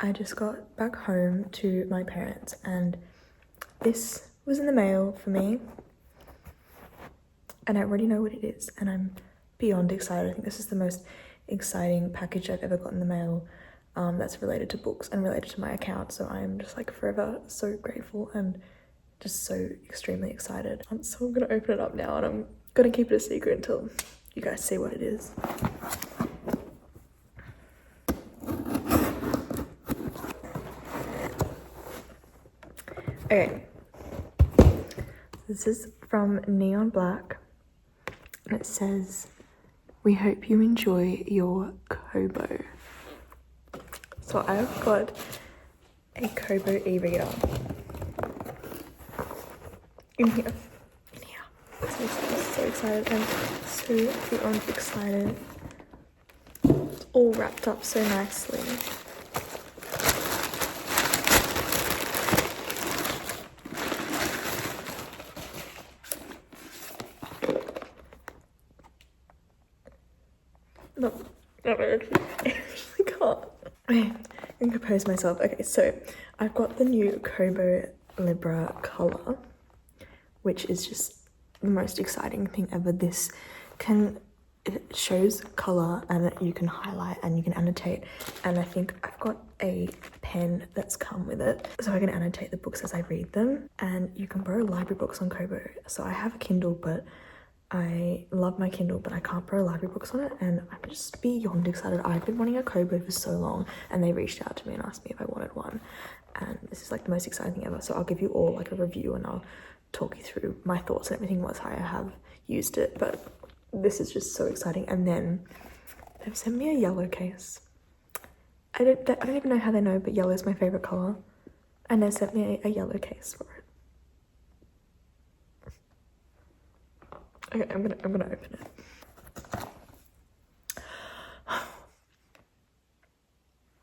I just got back home to my parents and this was in the mail for me. And I already know what it is and I'm beyond excited. I think this is the most exciting package I've ever got in the mail that's related to books and related to my account. So I'm just like forever so grateful and just so extremely excited. So I'm gonna open it up now and I'm gonna keep it a secret until you guys see what it is. Okay, this is from Neon Black and it says, "We hope you enjoy your kobo." So I've got a kobo e-reader in here. So excited. I'm so beyond excited. It's all wrapped up so nicely. No, I actually can't. Okay, I can compose myself. Okay, so I've got the new Kobo Libra color, which is just the most exciting thing ever. It shows color and you can highlight and you can annotate, and I think I've got a pen that's come with it so I can annotate the books as I read them. And you can borrow library books on Kobo. So I have a Kindle, but I love my Kindle, but I can't borrow library books on it, and I'm just beyond excited. I've been wanting a Kobo for so long, and they reached out to me and asked me if I wanted one, and this is like the most exciting thing ever. So I'll give you all like a review and I'll talk you through my thoughts and everything once I have used it, but this is just so exciting. And then they've sent me a yellow case. I don't even know how they know, but yellow is my favorite color, and they sent me a yellow case for it. Okay, I'm gonna open it.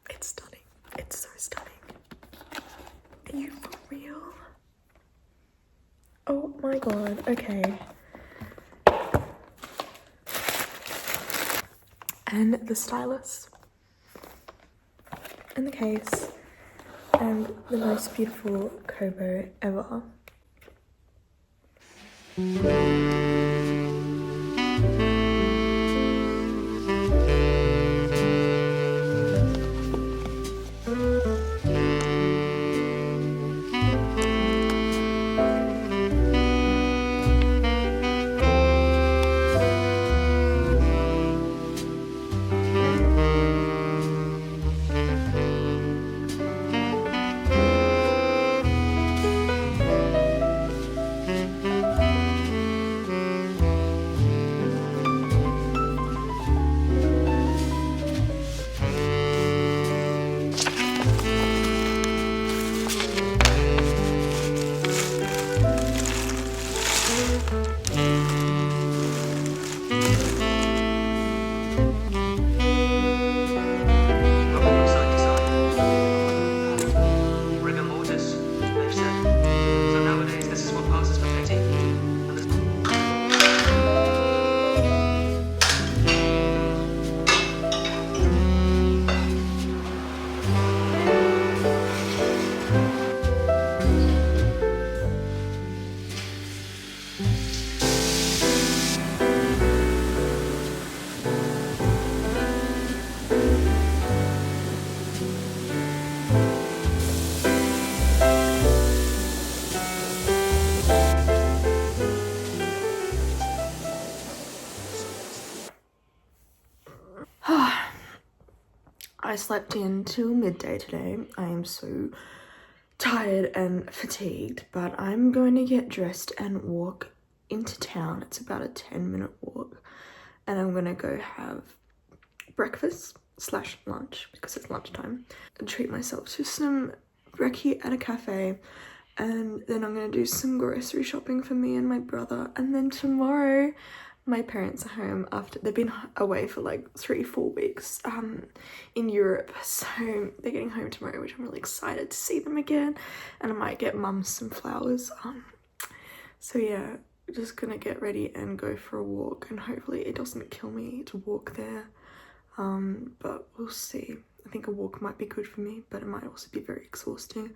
It's stunning. It's so stunning. Are you for real? Oh my god, okay. And the stylus. And the case. And the most beautiful kobo ever. I slept in till midday today. I am so tired and fatigued, but I'm going to get dressed and walk into town. It's about a 10-minute walk, and I'm gonna go have breakfast / lunch because it's lunchtime and treat myself to some brekkie at a cafe, and then I'm gonna do some grocery shopping for me and my brother. And then tomorrow my parents are home after they've been away for like 3-4 weeks in Europe, so they're getting home tomorrow, which I'm really excited to see them again. And I might get mum some flowers. So yeah, just gonna get ready and go for a walk, and hopefully it doesn't kill me to walk there, but we'll see. I think a walk might be good for me, but it might also be very exhausting.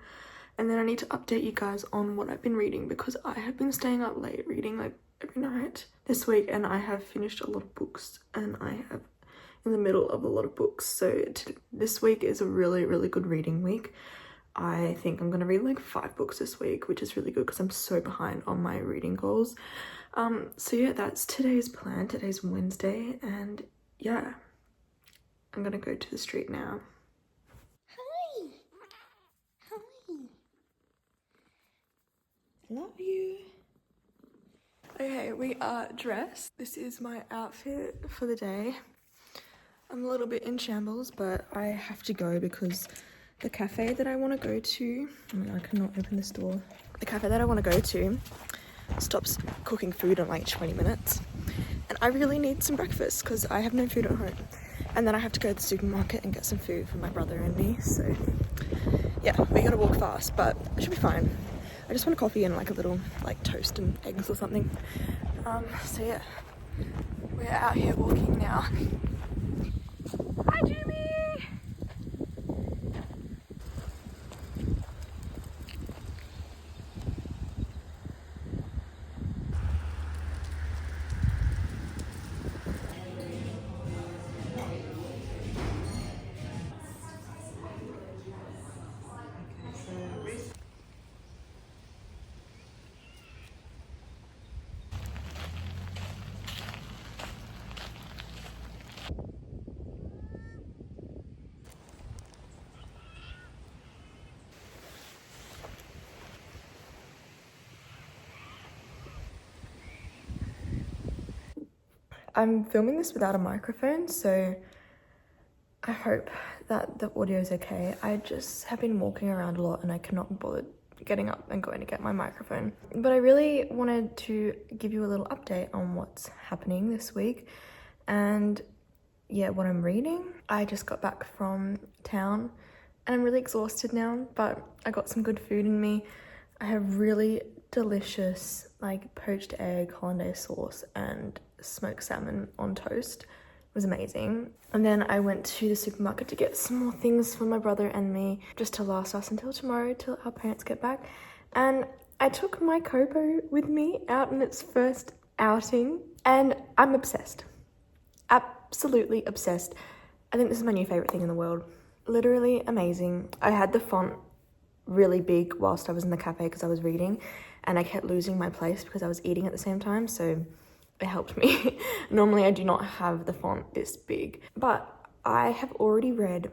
And then I need to update you guys on what I've been reading, because I have been staying up late reading like every night this week, and I have finished a lot of books, and I have in the middle of a lot of books. So this week is a really, really good reading week. I think I'm gonna read like 5 books this week, which is really good because I'm so behind on my reading goals. So yeah, that's today's plan. Today's Wednesday, and yeah, I'm gonna go to the street now. Hi. Hi. Love you. Okay, we are dressed. This is my outfit for the day. I'm a little bit in shambles, but I have to go because the cafe that I want to go to, I cannot open this door. The cafe that I want to go to stops cooking food in like 20 minutes. And I really need some breakfast because I have no food at home. And then I have to go to the supermarket and get some food for my brother and me. So yeah, we gotta walk fast, but it should be fine. I just want a coffee and like a little like toast and eggs or something. So yeah, we're out here walking now. Hi, Jimmy! I'm filming this without a microphone, so I hope that the audio is okay. I just have been walking around a lot and I cannot be bothered getting up and going to get my microphone. But I really wanted to give you a little update on what's happening this week and yeah, what I'm reading. I just got back from town and I'm really exhausted now, but I got some good food in me. I have really delicious like poached egg, hollandaise sauce and smoked salmon on toast. It was amazing. And then I went to the supermarket to get some more things for my brother and me just to last us until tomorrow, till our parents get back. And I took my kobo with me out in its first outing and I'm obsessed. Absolutely obsessed. I think this is my new favorite thing in the world. Literally amazing. I had the font really big whilst I was in the cafe because I was reading, and I kept losing my place because I was eating at the same time, so it helped me. Normally I do not have the font this big, but I have already read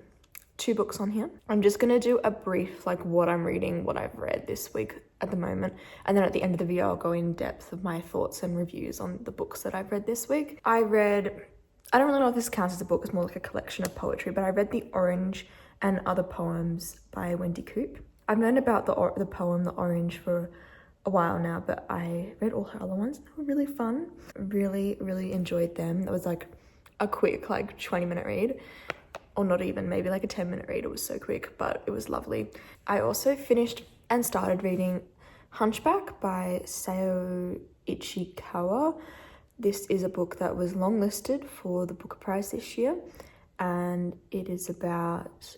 2 books on here. I'm just gonna do a brief like what I'm reading, what I've read this week at the moment, and then at the end of the video I'll go in depth of my thoughts and reviews on the books that I've read this week. I don't really know if this counts as a book, it's more like a collection of poetry, but I read The Orange and Other Poems by Wendy Coop. I've known about the poem The Orange for a while now, but I read all her other ones. They were really fun. Really, really enjoyed them. It was like a quick like 20-minute read, or not even, maybe like a 10-minute read. It was so quick, but it was lovely. I also finished and started reading Hunchback by Saou Ichikawa. This is a book that was longlisted for the Booker Prize this year, and it is about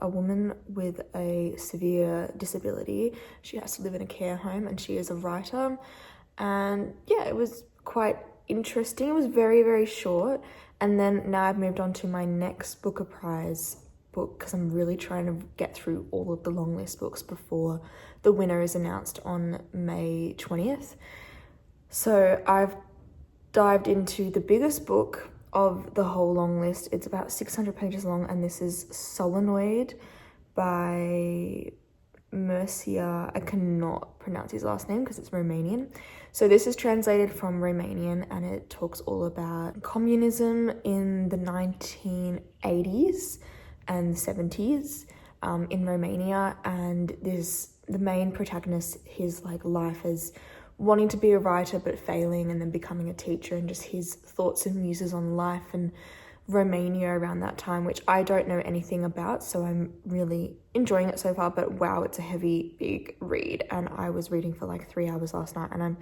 a woman with a severe disability. She has to live in a care home and she is a writer, and yeah, it was quite interesting. It was very, very short, and then now I've moved on to my next Booker Prize book because I'm really trying to get through all of the long list books before the winner is announced on May 20th. So I've dived into the biggest book of the whole long list. It's about 600 pages long, and this is Solenoid by Mircea. I cannot pronounce his last name because it's Romanian. So this is translated from Romanian, and it talks all about communism in the 1980s and 70s in Romania, and the main protagonist, his like life as wanting to be a writer but failing, and then becoming a teacher, and just his thoughts and muses on life and Romania around that time, which I don't know anything about, so I'm really enjoying it so far. But wow, it's a heavy, big read, and I was reading for like 3 hours last night, and I'm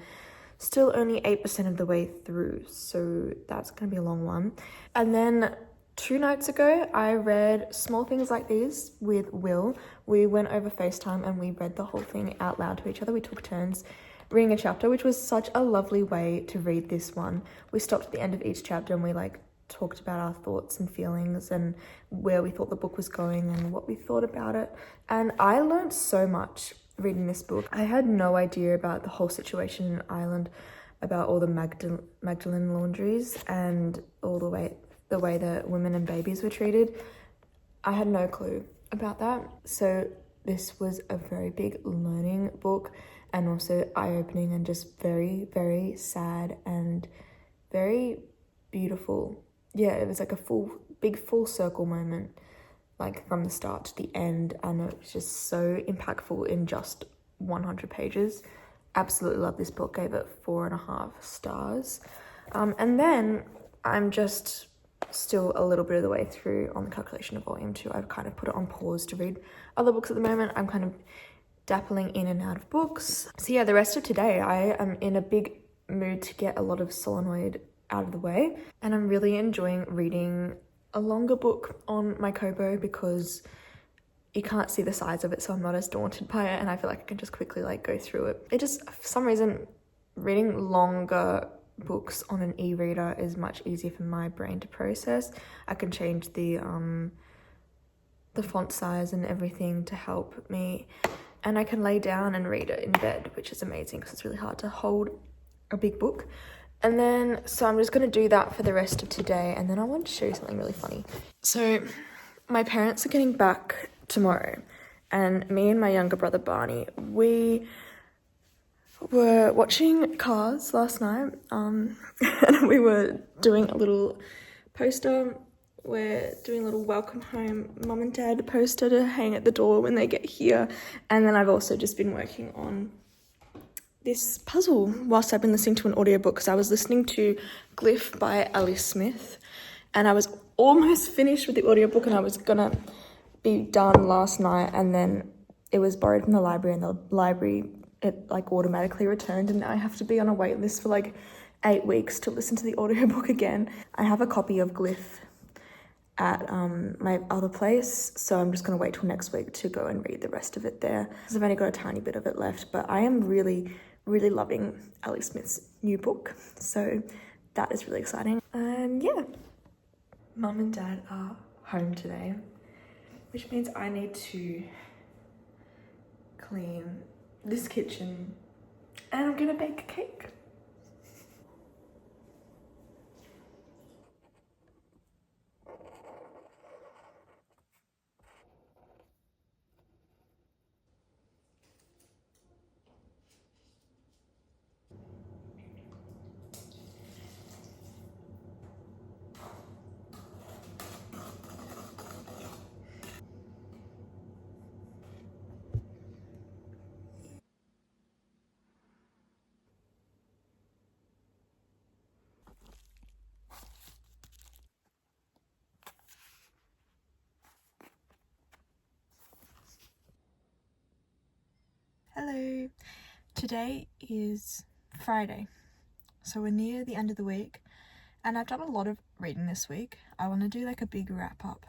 still only 8% of the way through, so that's gonna be a long one. And then 2 nights ago, I read Small Things Like These with Will. We went over FaceTime and we read the whole thing out loud to each other. We took turns reading a chapter, which was such a lovely way to read this one. We stopped at the end of each chapter and we like talked about our thoughts and feelings and where we thought the book was going and what we thought about it. And I learned so much reading this book. I had no idea about the whole situation in Ireland, about all the Magdalene laundries and all the way that women and babies were treated. I had no clue about that. So this was a very big learning book and also eye-opening and just very, very sad and very beautiful. Yeah, it was like a big full circle moment, like from the start to the end, and it was just so impactful in just 100 pages. Absolutely love this book, gave it 4.5 stars. And then I'm just still a little bit of the way through on the calculation of volume 2. I've kind of put it on pause to read other books at the moment. I'm kind of dappling in and out of books. So yeah, the rest of today I am in a big mood to get a lot of Solenoid out of the way, and I'm really enjoying reading a longer book on my kobo because you can't see the size of it, so I'm not as daunted by it, and I feel like I can just quickly like go through it. It just, for some reason, reading longer books on an e-reader is much easier for my brain to process. I can change the font size and everything to help me, and I can lay down and read it in bed, which is amazing because it's really hard to hold a big book. And then, so I'm just going to do that for the rest of today, and then I want to show you something really funny. So my parents are getting back tomorrow, and me and my younger brother Barney, we were watching Cars last night, and we were doing a little poster. We're doing a little welcome home mum and dad poster to hang at the door when they get here, and then I've also just been working on this puzzle whilst I've been listening to an audiobook, because I was listening to Gliff by Alice Smith, and I was almost finished with the audiobook and I was gonna be done last night, and then it was borrowed from the library, and the library, it like automatically returned, and now I have to be on a wait list for like 8 weeks to listen to the audiobook again. I have a copy of Gliff at my other place, so I'm just gonna wait till next week to go and read the rest of it there, because I've only got a tiny bit of it left. But I am really loving Alice Smith's new book, so that is really exciting. And yeah, mum and dad are home today, which means I need to clean this kitchen, and I'm gonna bake a cake. Hello, today is Friday, so we're near the end of the week, and I've done a lot of reading this week. I want to do like a big wrap up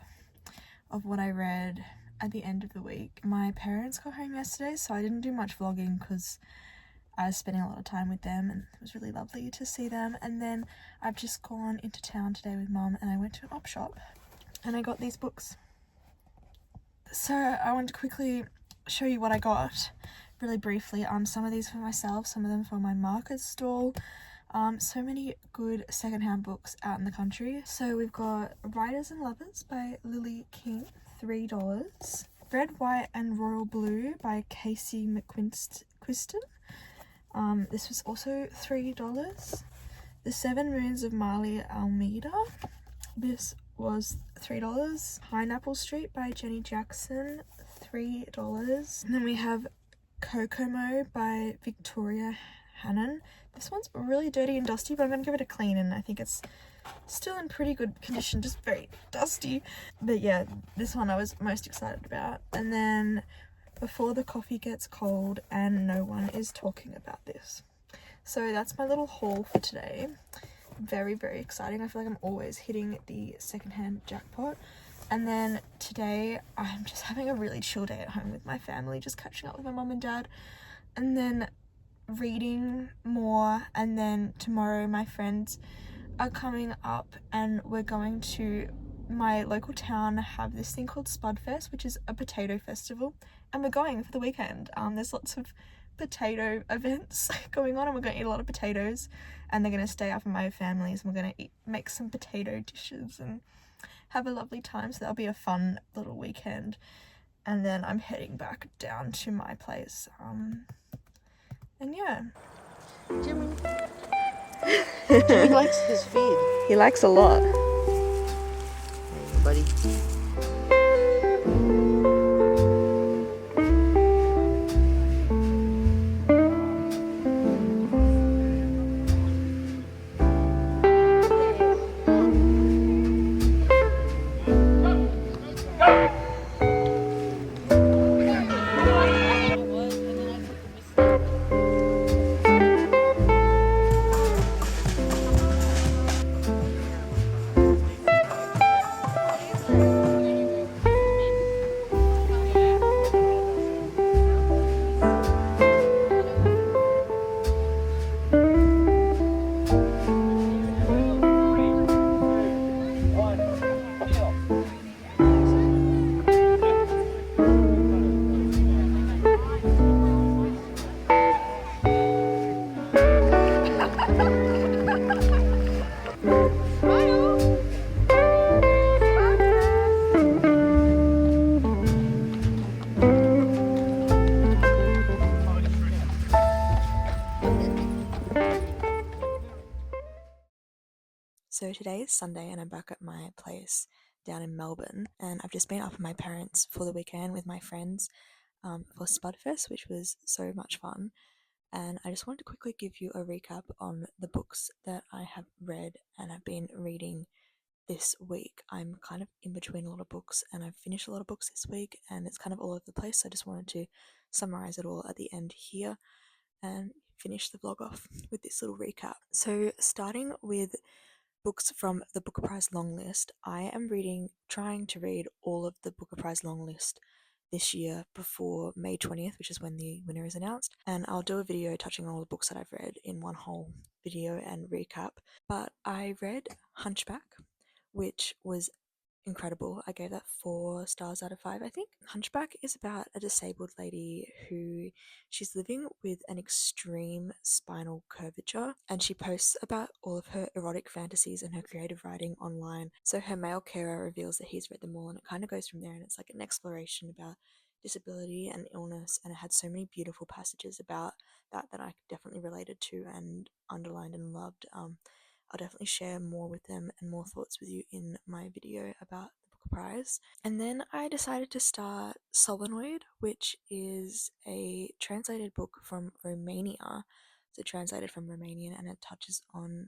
of what I read at the end of the week. My parents got home yesterday, so I didn't do much vlogging because I was spending a lot of time with them, and it was really lovely to see them. And then I've just gone into town today with mum, and I went to an op shop and I got these books. So I want to quickly show you what I got really briefly. Some of these for myself, some of them for my market stall. So many good secondhand books out in the country. So we've got Writers and Lovers by Lily King, $3. Red, White and Royal Blue by Kasey McQuiston. This was also $3. The 7 Moons of Maali, Almeida. This was $3. Pineapple Street by Jenny Jackson, $3. And then we have Kokomo by Victoria Hannan. This one's really dirty and dusty, but I'm going to give it a clean, and I think it's still in pretty good condition, just very dusty. But yeah, this one I was most excited about. And then Before the Coffee Gets Cold and No One Is Talking About This. So that's my little haul for today. very, very exciting. I feel like I'm always hitting the secondhand jackpot. And then today I'm just having a really chill day at home with my family, just catching up with my mum and dad, and then reading more. And then tomorrow my friends are coming up and we're going to my local town have this thing called Spud Fest, which is a potato festival, and we're going for the weekend. There's lots of potato events going on, and we're going to eat a lot of potatoes, and they're going to stay up in my family's, and we're going to make some potato dishes and have a lovely time. So that'll be a fun little weekend. And then I'm heading back down to my place, and yeah. Jimmy likes his feed. He likes a lot. Hey, buddy. So today is Sunday and I'm back at my place down in Melbourne, and I've just been up with my parents for the weekend with my friends for Spudfest, which was so much fun. And I just wanted to quickly give you a recap on the books that I have read and have been reading this week. I'm kind of in between a lot of books, and I've finished a lot of books this week, and it's kind of all over the place. So I just wanted to summarize it all at the end here and finish the vlog off with this little recap. So starting with books from the Booker Prize long list, I am trying to read all of the Booker Prize long list this year before May 20th, which is when the winner is announced, and I'll do a video touching on all the books that I've read in one whole video and recap. But I read Hunchback, which was incredible. I gave that 4 stars out of 5, I think. Hunchback is about a disabled lady who she's living with an extreme spinal curvature, and she posts about all of her erotic fantasies and her creative writing online. So her male carer reveals that he's read them all, and it kind of goes from there, and it's like an exploration about disability and illness, and it had so many beautiful passages about that I definitely related to and underlined and loved. I'll definitely share more with them and more thoughts with you in my video about the Booker Prize. And then I decided to start Solenoid, which is a translated book from Romania. So translated from Romanian, and it touches on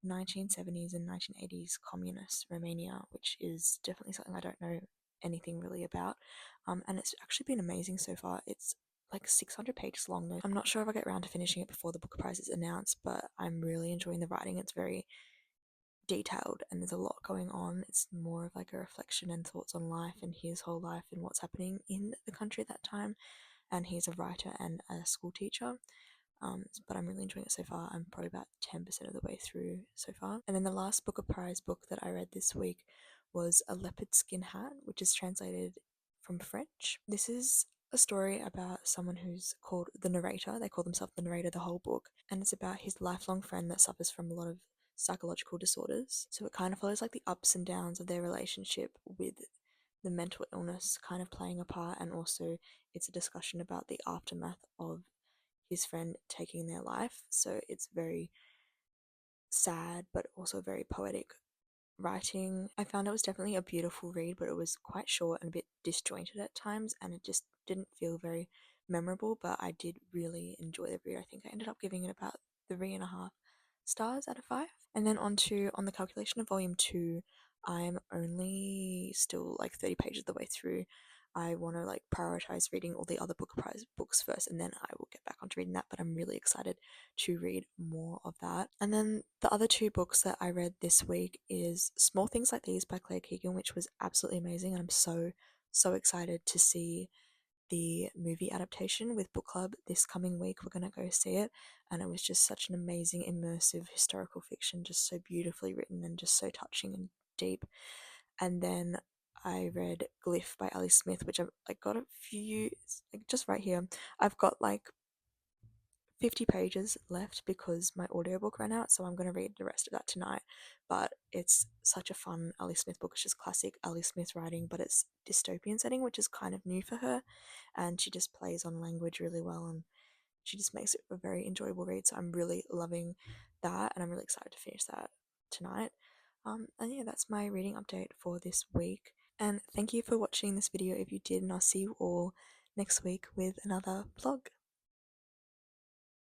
1970s and 1980s communist Romania, which is definitely something I don't know anything really about. And it's actually been amazing so far. It's like 600 pages long though. I'm not sure if I'll get around to finishing it before the Booker Prize is announced, but I'm really enjoying the writing. It's very detailed and there's a lot going on. It's more of like a reflection and thoughts on life and his whole life and what's happening in the country at that time. And he's a writer and a school teacher. But I'm really enjoying it so far. I'm probably about 10% of the way through so far. And then the last Booker Prize book that I read this week was A Leopard Skin Hat, which is translated from French. This is a story about someone who's called the narrator. They call themselves the narrator the whole book, and it's about his lifelong friend that suffers from a lot of psychological disorders. So it kind of follows like the ups and downs of their relationship with the mental illness kind of playing a part, and also it's a discussion about the aftermath of his friend taking their life. So it's very sad but also very poetic writing. I found it was definitely a beautiful read, but it was quite short and a bit disjointed at times, and it just didn't feel very memorable, but I did really enjoy the read. I think I ended up giving it about 3.5 stars out of 5. And then on the calculation of volume 2, I'm only still like 30 pages of the way through. I want to like prioritize reading all the other books first, and then I will get back onto reading that. But I'm really excited to read more of that. And then the other two books that I read this week is Small Things Like These by Keegan, which was absolutely amazing, and I'm so excited to see the movie adaptation with book club this coming week. We're going to go see it, and it was just such an amazing immersive historical fiction, just so beautifully written and just so touching and deep. And then I read Gliff by Ali Smith, which I've like got a few, like just right here. I've got like 50 pages left because my audiobook ran out, so I'm going to read the rest of that tonight. But it's such a fun Ali Smith book. It's just classic Ali Smith writing, but it's dystopian setting, which is kind of new for her, and she just plays on language really well, and she just makes it a very enjoyable read. So I'm really loving that, and I'm really excited to finish that tonight. And yeah, that's my reading update for this week. And thank you for watching this video if you did, and I'll see you all next week with another vlog.